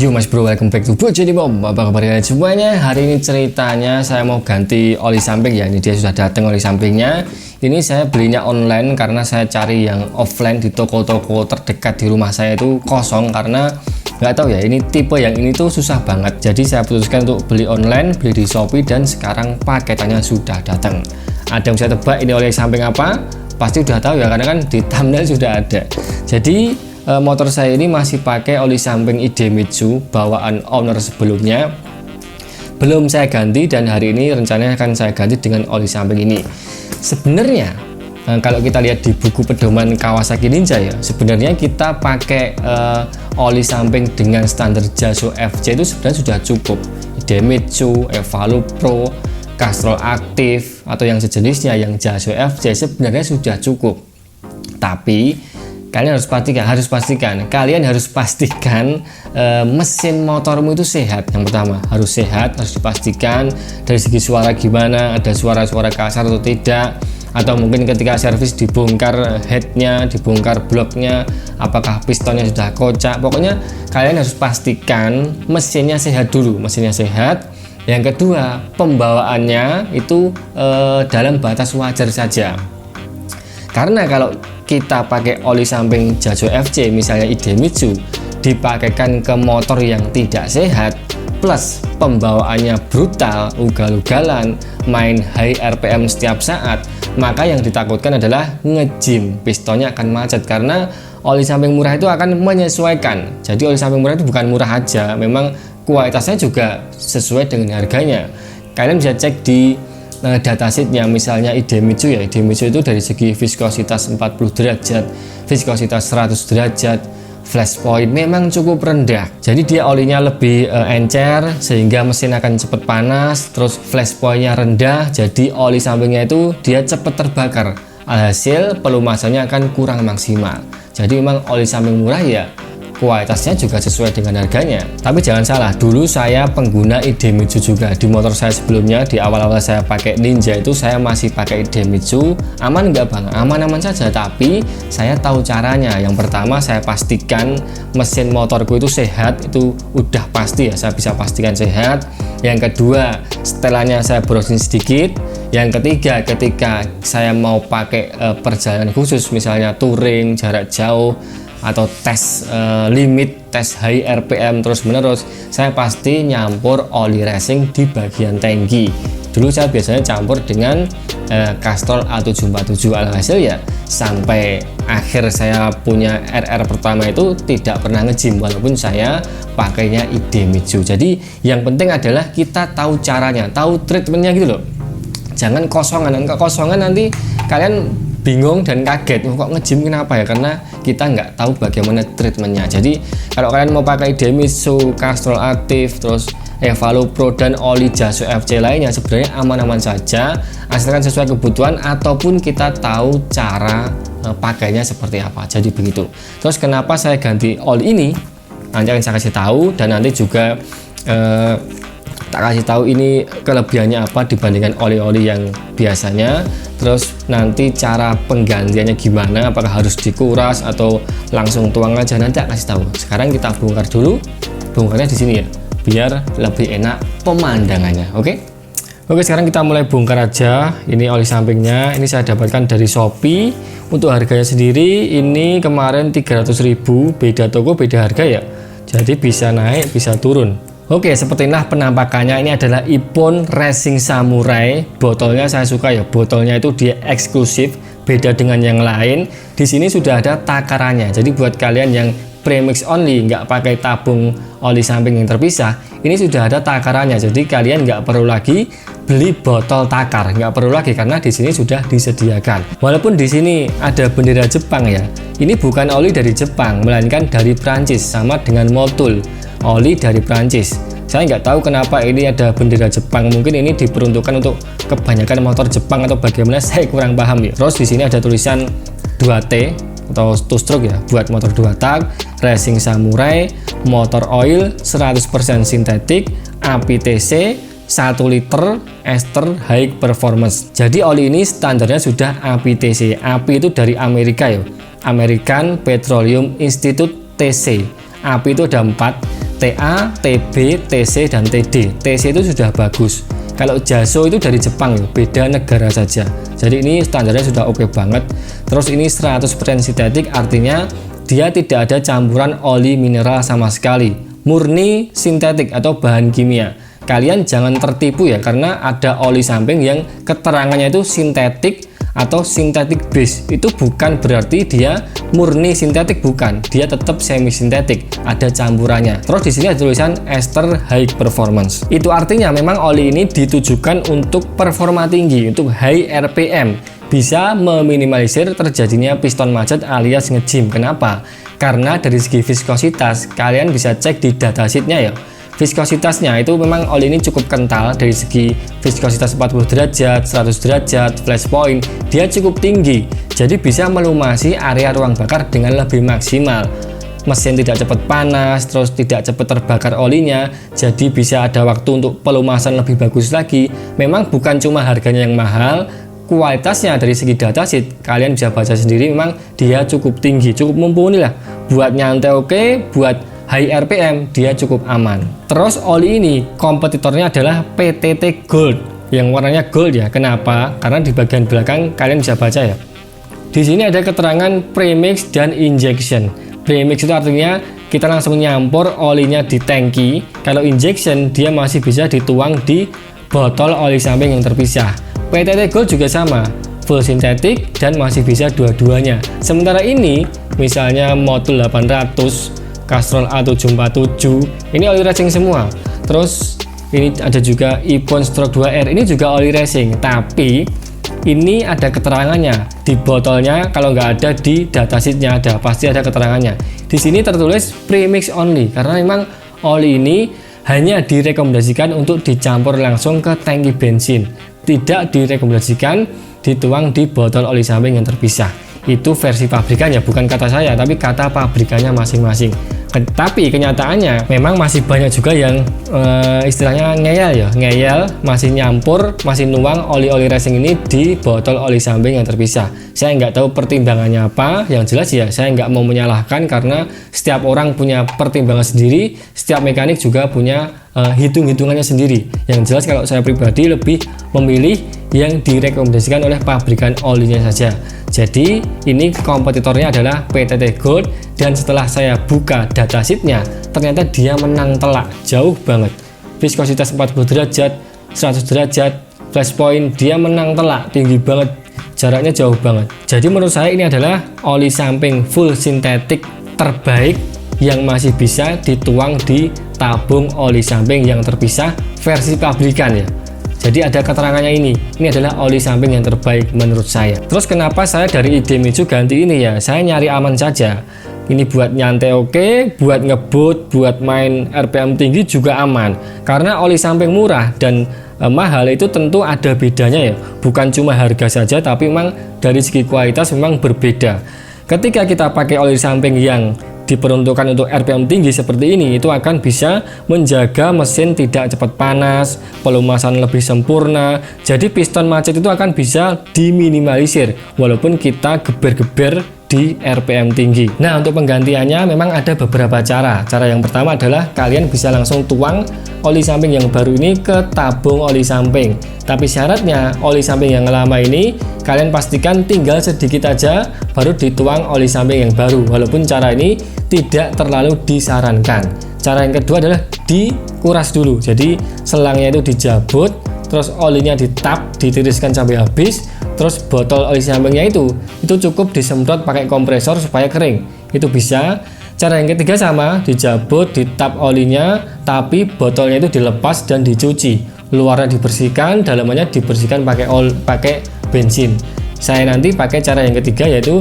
Yo mas bro, welcome back to Bojone Bom. Apa kabar kalian semuanya? Hari ini ceritanya saya mau ganti oli samping ya. Ini dia sudah datang oli sampingnya. Ini saya belinya online karena saya cari yang offline di toko-toko terdekat di rumah saya itu kosong karena nggak tahu ya, ini tipe yang ini tuh susah banget. Jadi saya putuskan untuk beli online, beli di Shopee, dan sekarang paketannya sudah datang. Ada yang bisa tebak ini oli samping apa? Pasti udah tahu ya, karena kan di thumbnail sudah ada. Jadi motor saya ini masih pakai oli samping Idemitsu bawaan owner sebelumnya, belum saya ganti, dan hari ini rencananya akan saya ganti dengan oli samping ini. Sebenarnya kalau kita lihat di buku pedoman Kawasaki Ninja ya, sebenarnya kita pakai oli samping dengan standar Jasio FC itu sebenarnya sudah cukup. Idemitsu, Evalu Pro, Castrol Active atau yang sejenisnya yang Jasio FC sebenarnya sudah cukup. Tapi kalian harus pastikan mesin motormu itu sehat. Yang pertama harus sehat, harus dipastikan dari segi suara gimana, ada suara-suara kasar atau tidak, atau mungkin ketika servis dibongkar headnya, dibongkar bloknya, apakah pistonnya sudah kocak. Pokoknya kalian harus pastikan mesinnya sehat dulu, mesinnya sehat. Yang kedua, pembawaannya itu dalam batas wajar saja. Karena kalau kita pakai oli samping Jasio FC misalnya Idemitsu dipakaikan ke motor yang tidak sehat, plus pembawaannya brutal, ugal-ugalan, main high RPM setiap saat, maka yang ditakutkan adalah ngejim, pistonnya akan macet. Karena oli samping murah itu akan menyesuaikan. Jadi oli samping murah itu bukan murah aja, memang kualitasnya juga sesuai dengan harganya. Kalian bisa cek di datasheetnya, misalnya Idemitsu ya, Idemitsu itu dari segi viskositas 40 derajat, viskositas 100 derajat, flash point memang cukup rendah. Jadi dia olinya lebih encer sehingga mesin akan cepat panas, terus flash pointnya rendah, jadi oli sampingnya itu dia cepat terbakar, alhasil pelumasannya akan kurang maksimal. Jadi memang oli samping murah ya, kualitasnya juga sesuai dengan harganya. Tapi jangan salah, dulu saya pengguna Idemitsu juga. Di motor saya sebelumnya, di awal-awal saya pakai Ninja itu saya masih pakai Idemitsu. Aman nggak bang? Aman-aman saja, tapi saya tahu caranya. Yang pertama, saya pastikan mesin motorku itu sehat, itu udah pasti ya, saya bisa pastikan sehat. Yang kedua, setelannya saya browsing sedikit. Yang ketiga, ketika saya mau pakai perjalanan khusus, misalnya touring, jarak jauh, atau tes limit, tes high RPM terus menerus, saya pasti nyampur oli racing di bagian tangki. Dulu saya biasanya campur dengan Castrol A747, alhasil ya sampai akhir saya punya RR pertama itu tidak pernah ngejim walaupun saya pakainya Idemitsu. Jadi yang penting adalah kita tahu caranya, tahu treatmentnya gitu loh. Jangan kosongan nanti kalian bingung dan kaget, kok ngejim kenapa ya, karena kita nggak tahu bagaimana treatmentnya. Jadi kalau kalian mau pakai Idemitsu, Castrol Active, terus Evalu Pro dan oli Jasio FC lainnya, sebenarnya aman-aman saja asalkan sesuai kebutuhan ataupun kita tahu cara pakainya seperti apa. Jadi begitu. Terus kenapa saya ganti oli ini, nanti akan saya kasih tahu, dan nanti juga tak kasih tahu ini kelebihannya apa dibandingkan oli-oli yang biasanya. Terus nanti cara penggantiannya gimana, apakah harus dikuras atau langsung tuang aja, nanti tak kasih tahu. Sekarang kita bongkar dulu, bongkarnya di sini ya, biar lebih enak pemandangannya. Oke, sekarang kita mulai bongkar aja. Ini oli sampingnya, ini saya dapatkan dari Shopee. Untuk harganya sendiri ini kemarin 300.000, beda toko beda harga ya, jadi bisa naik bisa turun. Oke, seperti inilah penampakannya. Ini adalah Ippon Racing Samurai. Botolnya saya suka ya, botolnya itu dia eksklusif, beda dengan yang lain. Di sini sudah ada takarannya. Jadi buat kalian yang premix only, nggak pakai tabung oli samping yang terpisah, ini sudah ada takarannya. Jadi kalian nggak perlu lagi beli botol takar, nggak perlu lagi karena di sini sudah disediakan. Walaupun di sini ada bendera Jepang ya, ini bukan oli dari Jepang, melainkan dari Prancis, sama dengan Motul, oli dari Prancis. Saya nggak tahu kenapa ini ada bendera Jepang, mungkin ini diperuntukkan untuk kebanyakan motor Jepang atau bagaimana, saya kurang paham ya. Terus di sini ada tulisan 2T atau two stroke ya, buat motor 2 tak, Racing Samurai, motor oil 100% sintetik, API TC 1 liter, ester high performance. Jadi oli ini standarnya sudah API TC. API itu dari Amerika ya, American Petroleum Institute TC. API itu ada 4, TA, TB, TC, dan TD. TC itu sudah bagus. Kalau Jaso itu dari Jepang ya, beda negara saja. Jadi ini standarnya sudah oke banget. Terus ini 100% sintetik, artinya dia tidak ada campuran oli mineral sama sekali. Murni sintetik atau bahan kimia. Kalian jangan tertipu ya, karena ada oli samping yang keterangannya itu sintetik atau synthetic base. Itu bukan berarti dia murni sintetik, bukan. Dia tetap semi sintetik, ada campurannya. Terus di sini ada tulisan ester high performance. Itu artinya memang oli ini ditujukan untuk performa tinggi, untuk high RPM. Bisa meminimalisir terjadinya piston macet alias nge-jam. Kenapa? Karena dari segi viskositas, kalian bisa cek di datasheetnya ya. Viskositasnya itu memang oli ini cukup kental dari segi viskositas 40 derajat, 100 derajat, flash point, dia cukup tinggi. Jadi bisa melumasi area ruang bakar dengan lebih maksimal. Mesin tidak cepat panas, terus tidak cepat terbakar olinya, jadi bisa ada waktu untuk pelumasan lebih bagus lagi. Memang bukan cuma harganya yang mahal, kualitasnya dari segi datasheet kalian bisa baca sendiri, memang dia cukup tinggi, cukup mumpuni lah. Buat nyantai oke, buat high RPM dia cukup aman. Terus oli ini kompetitornya adalah PTT Gold yang warnanya gold ya. Kenapa? Karena di bagian belakang kalian bisa baca ya. Di sini ada keterangan premix dan injection. Premix itu artinya kita langsung nyampur olinya di tangki. Kalau injection dia masih bisa dituang di botol oli samping yang terpisah. PTT Gold juga sama, full sintetik dan masih bisa dua-duanya. Sementara ini misalnya Motul 800, Castrol A747, ini oli racing semua. Terus ini ada juga Ipon Stroke 2R, ini juga oli racing, tapi ini ada keterangannya di botolnya. Kalau nggak ada di datasheetnya ada, pasti ada keterangannya. Di sini tertulis premix only, karena memang oli ini hanya direkomendasikan untuk dicampur langsung ke tangki bensin, tidak direkomendasikan dituang di botol oli samping yang terpisah. Itu versi pabrikannya, bukan kata saya, tapi kata pabrikannya masing-masing. Tapi kenyataannya memang masih banyak juga yang istilahnya ngeyel, masih nyampur, masih nuang oli-oli racing ini di botol oli samping yang terpisah. Saya nggak tahu pertimbangannya apa, yang jelas ya saya nggak mau menyalahkan karena setiap orang punya pertimbangan sendiri, setiap mekanik juga punya hitung-hitungannya sendiri. Yang jelas kalau saya pribadi lebih memilih yang direkomendasikan oleh pabrikan olinya saja. Jadi ini kompetitornya adalah PTT Gold, dan setelah saya buka datasheetnya ternyata dia menang telak jauh banget. Viskositas 40 derajat, 100 derajat, flash point dia menang telak tinggi banget, jaraknya jauh banget. Jadi menurut saya ini adalah oli samping full sintetik terbaik yang masih bisa dituang di tabung oli samping yang terpisah versi pabrikan ya. Jadi ada keterangannya ini adalah oli samping yang terbaik menurut saya. Terus kenapa saya dari Idemitsu ganti ini ya? Saya nyari aman saja. Ini buat nyantai oke, buat ngebut, buat main RPM tinggi juga aman. Karena oli samping murah dan mahal itu tentu ada bedanya ya. Bukan cuma harga saja, tapi memang dari segi kualitas memang berbeda. Ketika kita pakai oli samping yang diperuntukkan untuk RPM tinggi seperti ini, itu akan bisa menjaga mesin tidak cepat panas, pelumasan lebih sempurna, jadi piston macet itu akan bisa diminimalisir walaupun kita geber-geber di RPM tinggi. Nah, untuk penggantiannya memang ada beberapa cara. Cara yang pertama adalah kalian bisa langsung tuang oli samping yang baru ini ke tabung oli samping. Tapi syaratnya oli samping yang lama ini kalian pastikan tinggal sedikit aja baru dituang oli samping yang baru. Walaupun cara ini tidak terlalu disarankan. Cara yang kedua adalah dikuras dulu. Jadi selangnya itu dijabut, terus olinya ditap, ditiriskan sampai habis. Terus botol oli sampingnya itu cukup disemprot pakai kompresor supaya kering. Itu bisa. Cara yang ketiga sama, dijabut, ditap olinya, tapi botolnya itu dilepas dan dicuci. Luarnya dibersihkan, dalamannya dibersihkan pakai bensin. Saya nanti pakai cara yang ketiga, yaitu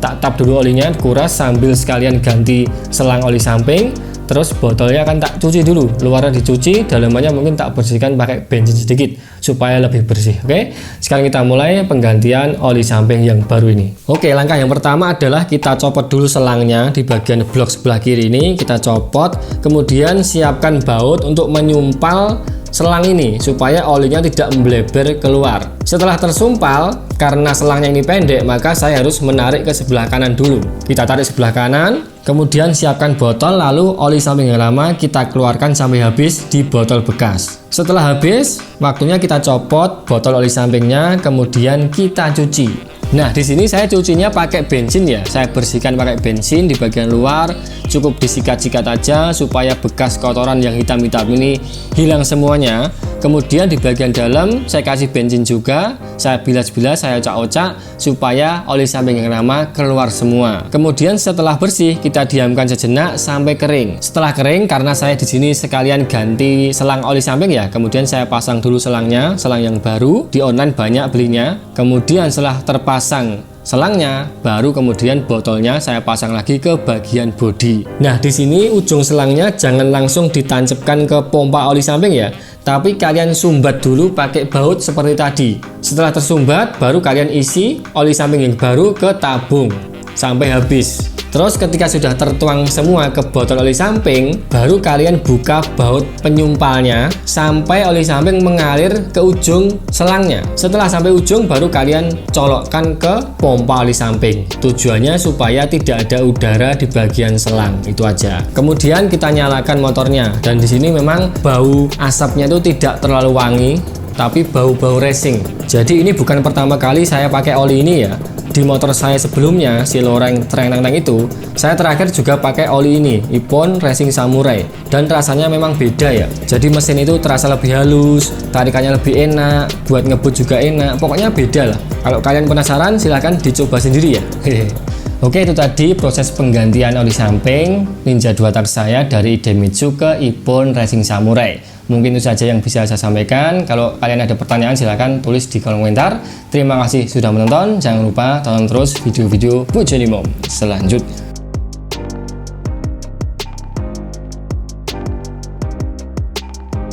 tak tap dulu olinya, kuras sambil sekalian ganti selang oli samping. Terus botolnya akan tak cuci dulu, luarnya dicuci, dalamannya mungkin tak bersihkan pakai bensin sedikit supaya lebih bersih. Oke, sekarang kita mulai penggantian oli samping yang baru ini. Oke, langkah yang pertama adalah kita copot dulu selangnya di bagian blok sebelah kiri ini, kita copot, kemudian siapkan baut untuk menyumpal selang ini supaya olinya tidak membleber keluar. Setelah tersumpal, karena selangnya ini pendek, maka saya harus menarik ke sebelah kanan dulu. Kita tarik sebelah kanan, Kemudian siapkan botol, lalu oli samping yang lama kita keluarkan sampai habis di botol bekas. Setelah habis, waktunya kita copot botol oli sampingnya, kemudian kita cuci. Nah, di sini saya cucinya pakai bensin ya. Saya bersihkan pakai bensin di bagian luar, cukup disikat-sikat aja supaya bekas kotoran yang hitam-hitam ini hilang semuanya. Kemudian di bagian dalam saya kasih bensin juga, saya bilas-bilas, saya ocak-ocak supaya oli samping yang lama keluar semua. Kemudian setelah bersih kita diamkan sejenak sampai kering. Setelah kering, karena saya di sini sekalian ganti selang oli samping ya, kemudian saya pasang dulu selangnya, selang yang baru, di online banyak belinya. Kemudian setelah terpasang selangnya, baru kemudian botolnya saya pasang lagi ke bagian bodi. Nah, di sini ujung selangnya jangan langsung ditancapkan ke pompa oli samping ya, tapi kalian sumbat dulu pakai baut seperti tadi. Setelah tersumbat, baru kalian isi oli samping yang baru ke tabung sampai habis. Terus ketika sudah tertuang semua ke botol oli samping, baru kalian buka baut penyumpalnya sampai oli samping mengalir ke ujung selangnya. Setelah sampai ujung, baru kalian colokkan ke pompa oli samping. Tujuannya supaya tidak ada udara di bagian selang, itu aja. Kemudian kita nyalakan motornya, dan di sini memang bau asapnya itu tidak terlalu wangi, tapi bau-bau racing. Jadi ini bukan pertama kali saya pakai oli ini ya. Di motor saya sebelumnya, si Loreng Trenang itu, saya terakhir juga pakai oli ini, Ippon Racing Samurai, dan rasanya memang beda ya. Jadi mesin itu terasa lebih halus, tarikannya lebih enak, buat ngebut juga enak, pokoknya beda lah. Kalau kalian penasaran, silahkan dicoba sendiri ya. Oke, itu tadi proses penggantian oli samping Ninja 2 tak saya dari Idemitsu ke Ippon Racing Samurai. Mungkin itu saja yang bisa saya sampaikan. Kalau kalian ada pertanyaan, silahkan tulis di kolom komentar. Terima kasih sudah menonton. Jangan lupa tonton terus video-video Bu Joni Mom selanjutnya.